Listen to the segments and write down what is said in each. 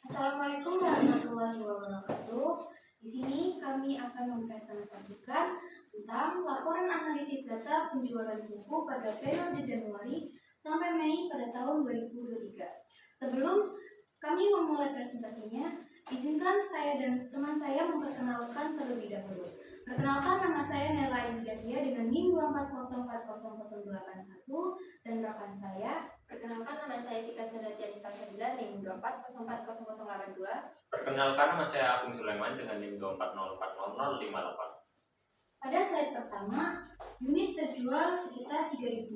Assalamualaikum warahmatullahi wabarakatuh. Di sini kami akan mempresentasikan tentang laporan analisis data penjualan buku pada periode Januari sampai Mei pada tahun 2023. Sebelum kami memulai presentasinya, izinkan saya dan teman saya memperkenalkan terlebih dahulu. Perkenalkan, nama saya Nela Indiatia dengan NIM 2404081 dan rekan saya. Perkenalkan, nama saya Tika Sadatia Nisakabila NIM 2404082. Perkenalkan, nama saya Agung Sulaiman dengan NIM 2404058. Pada slide pertama, unit terjual sekitar 3.400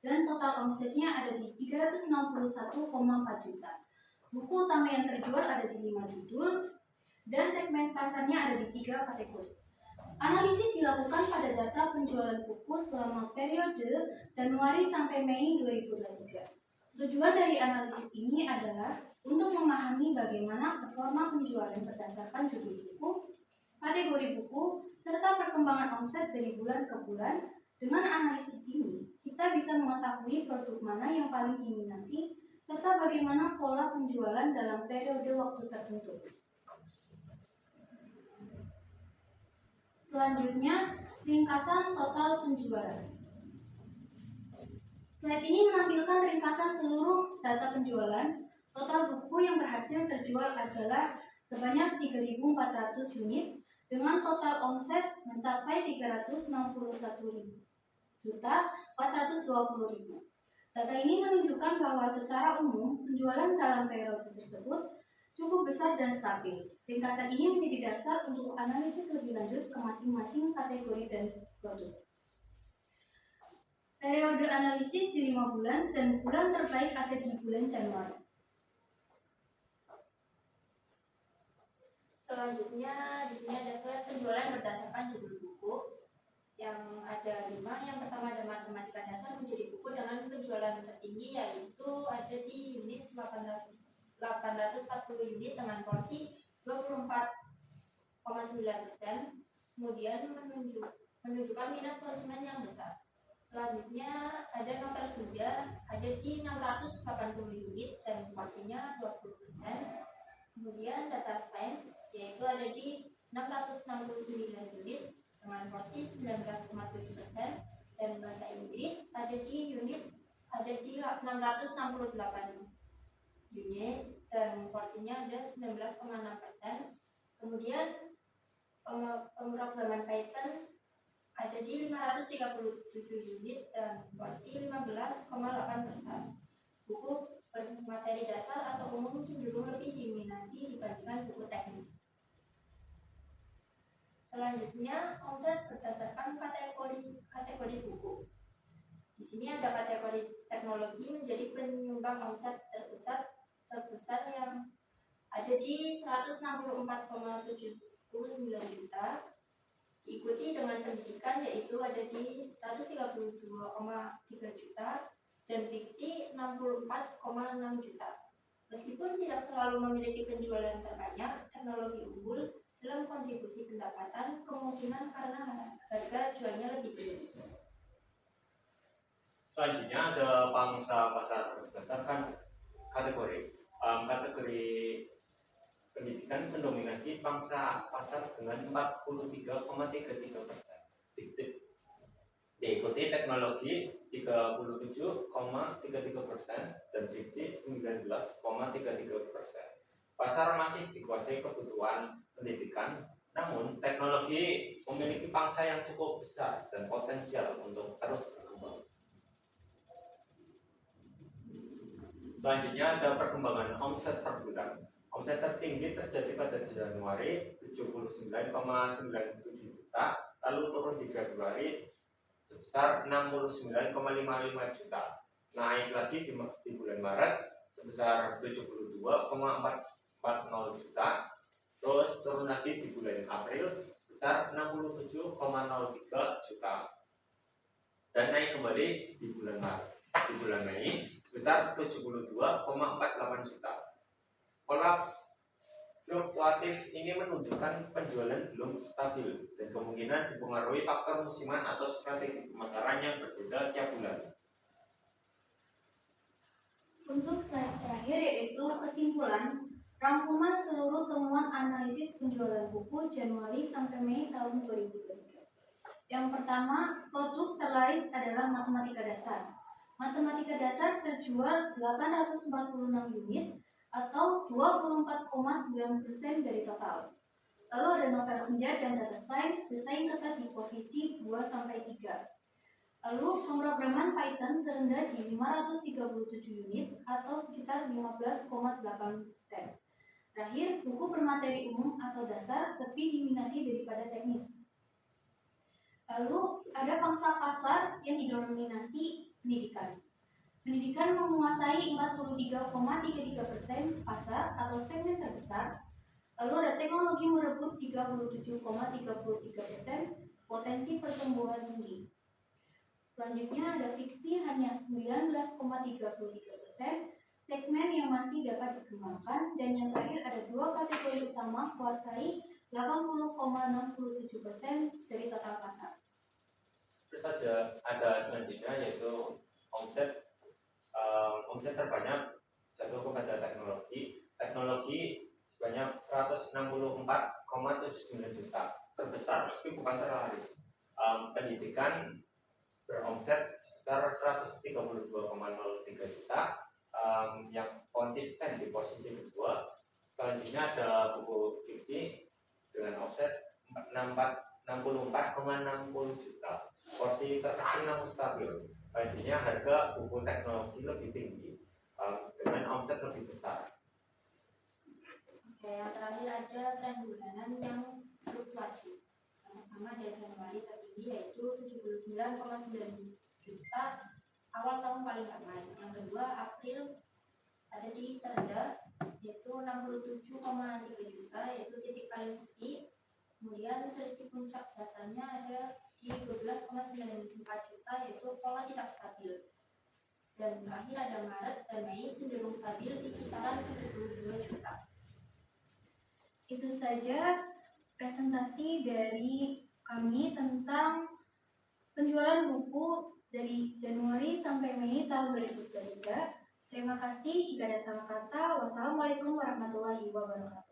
dan total omsetnya ada di 361,4 juta. Buku utama yang terjual ada di 5 judul dan segmen pasarnya ada di 3 kategori. Analisis dilakukan pada data penjualan buku selama periode Januari sampai Mei 2023. Tujuan dari analisis ini adalah untuk memahami bagaimana performa penjualan berdasarkan judul buku, kategori buku, serta perkembangan omset dari bulan ke bulan. Dengan analisis ini, kita bisa mengetahui produk mana yang paling diminati, serta bagaimana pola penjualan dalam periode waktu tertentu. Selanjutnya, ringkasan total penjualan. Slide ini menampilkan ringkasan seluruh data penjualan. Total buku yang berhasil terjual adalah sebanyak 3.400 unit dengan total omset mencapai 361.420.000. Data ini menunjukkan bahwa secara umum penjualan dalam periode tersebut cukup besar dan stabil. Ringkasan ini menjadi dasar untuk analisis lebih lanjut ke masing-masing kategori dan produk. Periode analisis di 5 bulan dan bulan terbaik ada di bulan Januari. Selanjutnya di sini ada slide penjualan berdasarkan judul buku yang ada 5. Yang pertama ada matematika dasar menjadi buku dengan penjualan tertinggi, yaitu ada di unit 840 unit dengan porsi 24,9%. Kemudian menunjukkan minat konsumen yang besar. Selanjutnya ada novel senja ada di 680 unit dan porsinya 20%. Kemudian data science yaitu ada di 669 unit dengan porsi 19,7%, dan bahasa Inggris ada di 668 unit dan porsinya ada 19,6%. Kemudian pemrograman Python ada di 537 unit dan porsi 15,8%. Buku bermateri dasar atau umum cenderung lebih diminati dibandingkan buku teknis. Selanjutnya, omset berdasarkan kategori buku. Di sini ada kategori teknologi menjadi penyumbang omset terbesar yang ada di 164,79 juta. Diikuti dengan pendidikan yaitu ada di 132,3 juta dan fiksi 64,6 juta. Meskipun tidak selalu memiliki penjualan terbanyak, teknologi unggul dalam kontribusi pendapatan kemungkinan karena harga jualnya lebih tinggi. Selanjutnya ada pangsa pasar berdasarkan kategori. Kategori pendidikan mendominasi pangsa pasar dengan 43,33%. Diikuti teknologi 37,33% dan fiksi 19,33%. Pasar masih dikuasai kebutuhan pendidikan, namun teknologi memiliki pangsa yang cukup besar dan potensial untuk terus berkembang. Selanjutnya ada perkembangan omset per bulan. Omset tertinggi terjadi pada Januari 79,97 juta, lalu turun di Februari sebesar 69,55 juta. Naik lagi di bulan Maret sebesar 72,40 juta. Terus turun lagi di bulan April sebesar 67,03 juta. Dan naik kembali di bulan Maret. Di bulan Mei sebesar 72,48 juta. Pola fluktuatif ini menunjukkan penjualan belum stabil dan kemungkinan dipengaruhi faktor musiman atau strategi pemasaran yang berbeda tiap bulan. Untuk slide terakhir yaitu kesimpulan rangkuman seluruh temuan analisis penjualan buku Januari sampai Mei tahun 2023. Yang pertama, produk terlaris adalah matematika dasar. Matematika dasar terjual 846 unit atau 24,9% dari total. Lalu ada novel senja dan data science bersaing ketat di posisi 2-3. Lalu pemrograman Python terendah di 537 unit atau sekitar 15,8%. Terakhir, buku bermateri umum atau dasar lebih diminati daripada teknis. Lalu ada pangsa pasar yang didominasi pendidikan. Pendidikan menguasai 43,33% pasar atau segmen terbesar. Lalu ada teknologi merebut 37,33%, potensi pertumbuhan tinggi. Selanjutnya ada fiksi hanya 19,33%, segmen yang masih dapat dikembangkan. Dan yang terakhir ada dua kategori utama kuasai 80,67% dari total pasar. Terus ada selanjutnya yaitu omset terbanyak jatuh kepada teknologi sebanyak 164,79 juta, terbesar meski bukan terlaris. Pendidikan beromset sebesar 132,03 juta, yang konsisten di posisi kedua. Selanjutnya ada buku fiksi dengan omset 64,60 juta, porsi terkecil namun stabil. Intinya harga buku teknologi lebih tinggi dengan omset lebih besar. Oke, yang terakhir ada tren bulanan yang fluktuatif. Yang pertama ada Januari tertinggi yaitu 79,9 juta, awal tahun paling ramai. Yang kedua April ada di terendah yaitu 67,3 juta, yaitu titik paling sepi. Kemudian selisih puncak dasarnya ada di 12,94 juta, yaitu pola tidak stabil. Dan terakhir ada Maret dan Mei cenderung stabil di kisaran 72 juta. Itu saja presentasi dari kami tentang penjualan buku dari Januari sampai Mei tahun 2023. Terima kasih. Jika ada salah kata, wassalamualaikum warahmatullahi wabarakatuh.